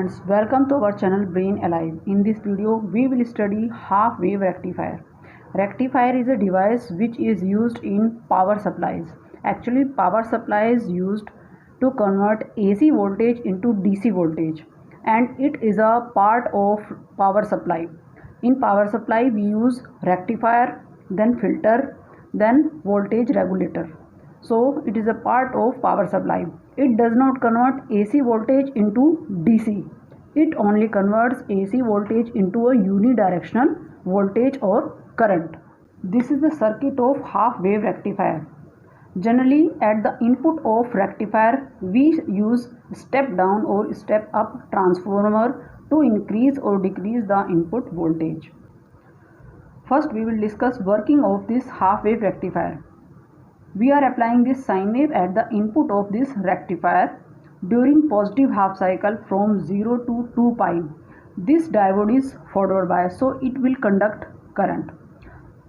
friends, welcome to our channel Brain Alive. In this video, we will study half wave rectifier. Rectifier is a device which is used in power supplies. Actually, power supply is used to convert AC voltage into DC voltage, and it is a part of power supply. In power supply, we use rectifier, then filter, then voltage regulator. So it is a part of power supply. It does not convert AC voltage into DC. It only converts AC voltage into a unidirectional voltage or current. This is the circuit of half wave rectifier. Generally, at the input of rectifier, we use step down or step up transformer to increase or decrease the input voltage. First, we will discuss working of this half wave rectifier. We are applying this sine wave at the input of this rectifier during positive half cycle from 0 to 2 pi. This diode is forward bias, so it will conduct current.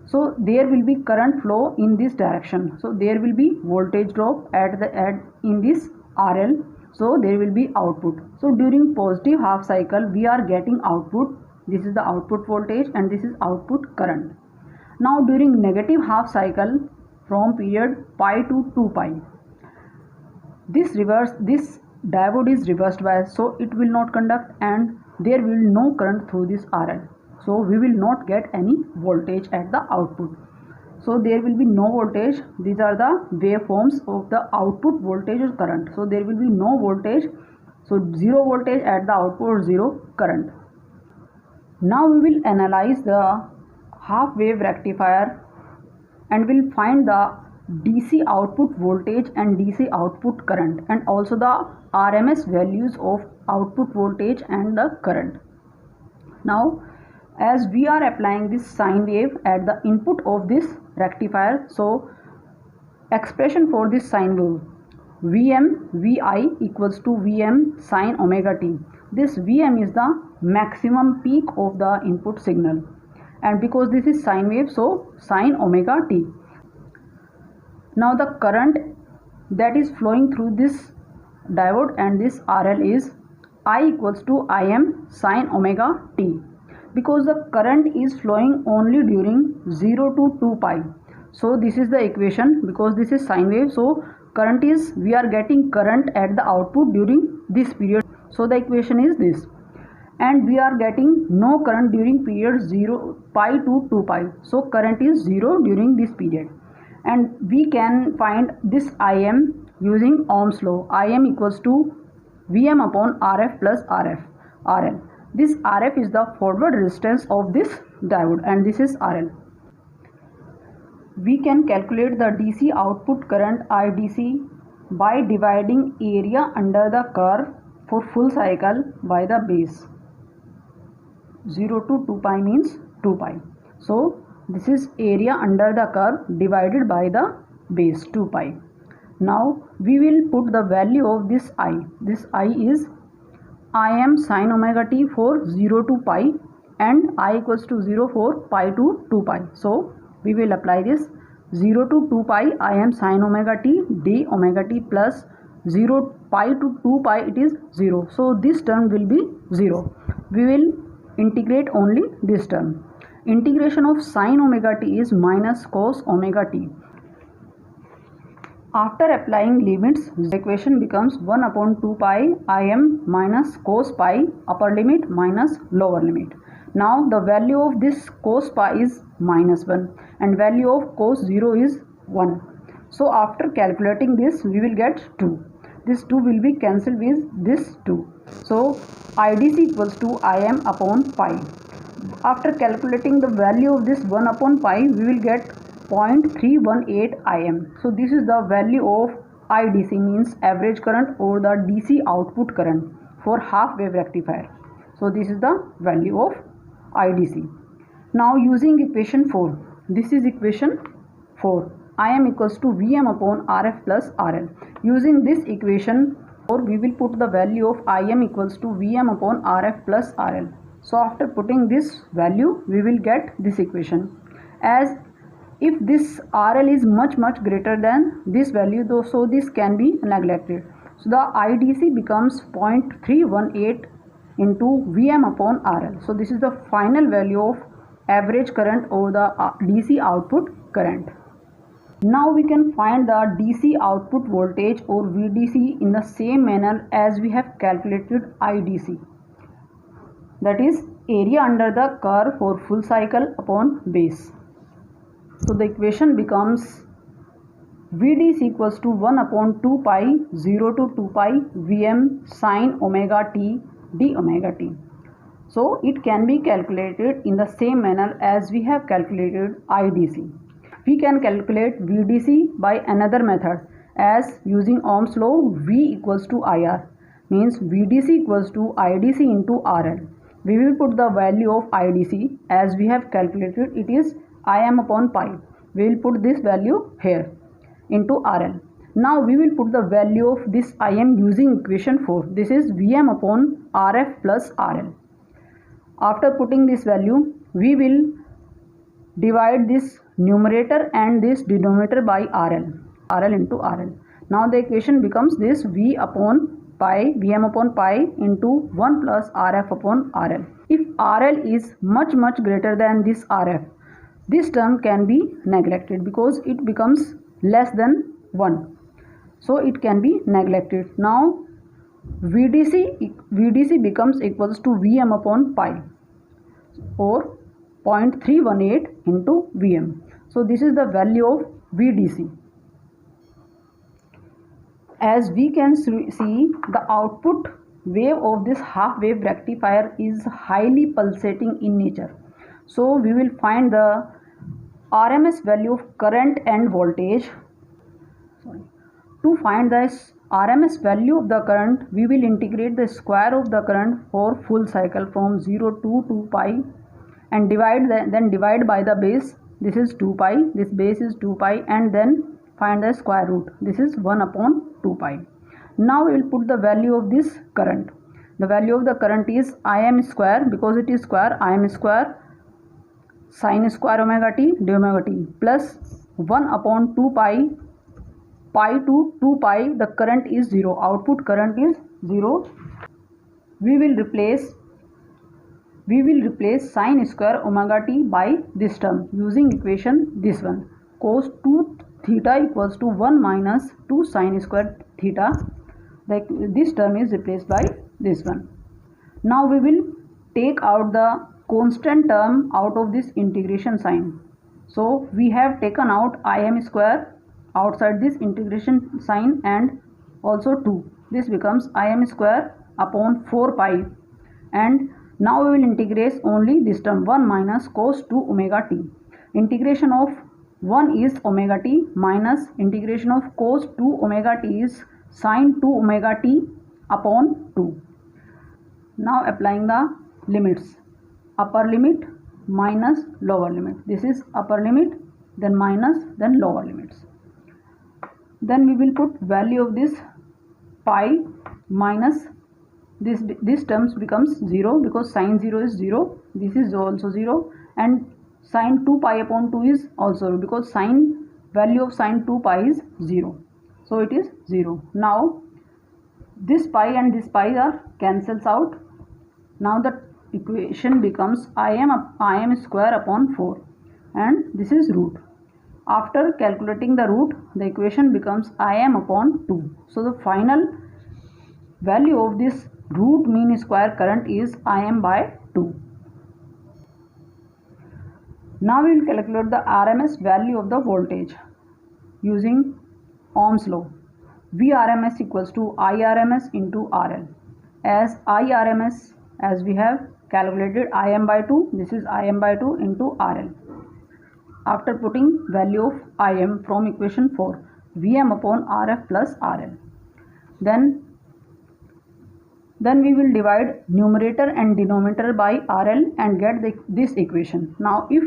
So there will be current flow in this direction. So there will be voltage drop in this RL. So there will be output. So during positive half cycle, we are getting output. This is the output voltage and this is output current. Now during negative half cycle, from period pi to 2 pi, this diode is reversed bias, so it will not conduct and there will be no current through this RL. So we will not get any voltage at the output. So there will be no voltage. These are the waveforms of the output voltage or current. So there will be no voltage. So zero voltage at the output, zero current. Now we will analyze the half wave rectifier and will find the DC output voltage and DC output current and also the RMS values of output voltage and the current. Now as we are applying this sine wave at the input of this rectifier, so expression for this sine wave, Vm Vi equals to Vm sine omega t. This Vm is the maximum peak of the input signal, and because this is sine wave, so sine omega t. Now the current that is flowing through this diode and this RL is I equals to Im sine omega t, because the current is flowing only during 0 to 2 pi. So this is the equation, because this is sine wave, so current is, we are getting current at the output during this period. So the equation is this, and we are getting no current during period 0 pi to 2 pi. So current is 0 during this period, and we can find this Im using Ohm's law. Im equals to Vm upon Rf plus RL. This Rf is the forward resistance of this diode and this is RL. We can calculate the DC output current IDC by dividing area under the curve for full cycle by the base. 0 to 2 pi means 2 pi. So this is area under the curve divided by the base 2 pi. Now we will put the value of this I. This I is Im sine omega t for 0 to pi and I equals to 0 for pi to 2 pi. So we will apply this 0 to 2 pi Im sine omega t d omega t plus 0 pi to 2 pi, it is 0. So this term will be 0. We will integrate only this term. Integration of sine omega t is minus cos omega t. After applying limits, the equation becomes 1 upon 2 pi Im minus cos pi upper limit minus lower limit. Now the value of this cos pi is minus 1 and value of cos 0 is 1. So after calculating this, we will get 2. This 2 will be cancelled with this 2. So IDC equals to Im upon pi. After calculating the value of this 1 upon pi, we will get 0.318 Im. So this is the value of IDC, means average current or the DC output current for half wave rectifier. So this is the value of IDC. Now using equation 4, this is equation 4. Im equals to Vm upon Rf plus RL. Using this equation 4, we will put the value of Im equals to Vm upon Rf plus RL. So after putting this value, we will get this equation. As if this RL is much greater than this value, though, so this can be neglected. So the IDC becomes 0.318 into Vm upon RL. So this is the final value of average current or the DC output current. Now we can find the DC output voltage or VDC in the same manner as we have calculated IDC. That is area under the curve for full cycle upon base. So the equation becomes VD is equals to 1 upon 2 pi 0 to 2 pi Vm sin omega t d omega t. So it can be calculated in the same manner as we have calculated IDC. We can calculate VDC by another method as using Ohm's law. V equals to IR means VDC equals to IDC into RL. We will put the value of IDC as we have calculated, it is Im upon pi. We will put this value here into RL. Now we will put the value of this Im using equation 4. This is Vm upon Rf plus RL. After putting this value, we will divide this numerator and this denominator by RL into RL. Now the equation becomes this V upon pi, Vm upon pi into 1 plus Rf upon RL. If RL is much greater than this Rf, this term can be neglected because it becomes less than 1. So it can be neglected. Now VDC becomes equals to Vm upon pi or 0.318 into Vm. So this is the value of VDC. As we can see, the output wave of this half wave rectifier is highly pulsating in nature. So we will find the RMS value of current and voltage. To find the RMS value of the current, we will integrate the square of the current for full cycle from 0 to 2 pi and divide by the base. This is 2 pi, this base is 2 pi, and then find the square root. This is 1 upon 2 pi. Now we will put the value of this current. The value of the current is Im square, because it is square, Im square sin square omega t d omega t plus 1 upon 2 pi to 2 pi. The current is 0, output current is 0. We will replace sin square omega t by this term using equation this one. Cos 2 theta equals to 1 minus 2 sin square theta. This term is replaced by this one. Now we will take out the constant term out of this integration sign. So we have taken out Im square outside this integration sign and also 2. This becomes Im square upon 4 pi, and now we will integrate only this term 1 minus cos 2 omega t. Integration of 1 is omega t minus integration of cos 2 omega t is sin 2 omega t upon 2. Now applying the limits, upper limit minus lower limit. This is upper limit, then minus, then lower limits. Then we will put value of this pi minus this terms becomes 0 because sin 0 is 0. This is also 0, and sin 2 pi upon 2 is also 0 because value of sin 2 pi is 0. So it is 0. Now this pi and this pi are cancels out. Now the equation becomes Im square upon 4, and this is root. After calculating the root, the equation becomes Im upon 2. So the final value of this root mean square current is Im by 2. Now we will calculate the RMS value of the voltage using Ohm's law. Vrms equals to Irms into RL. As Irms, as we have calculated Im by 2, this is Im by 2 into RL. After putting value of Im from equation 4, Vm upon Rf plus RL. Then we will divide numerator and denominator by RL and get this equation. Now if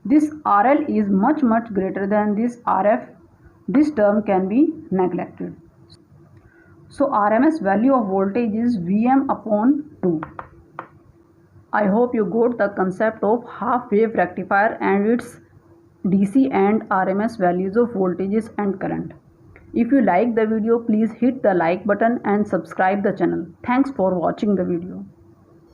this RL is much greater than this Rf, this term can be neglected. So RMS value of voltage is Vm upon 2. I hope you got the concept of half wave rectifier and its DC and RMS values of voltages and current. If you like the video, please hit the like button and subscribe the channel. Thanks for watching the video.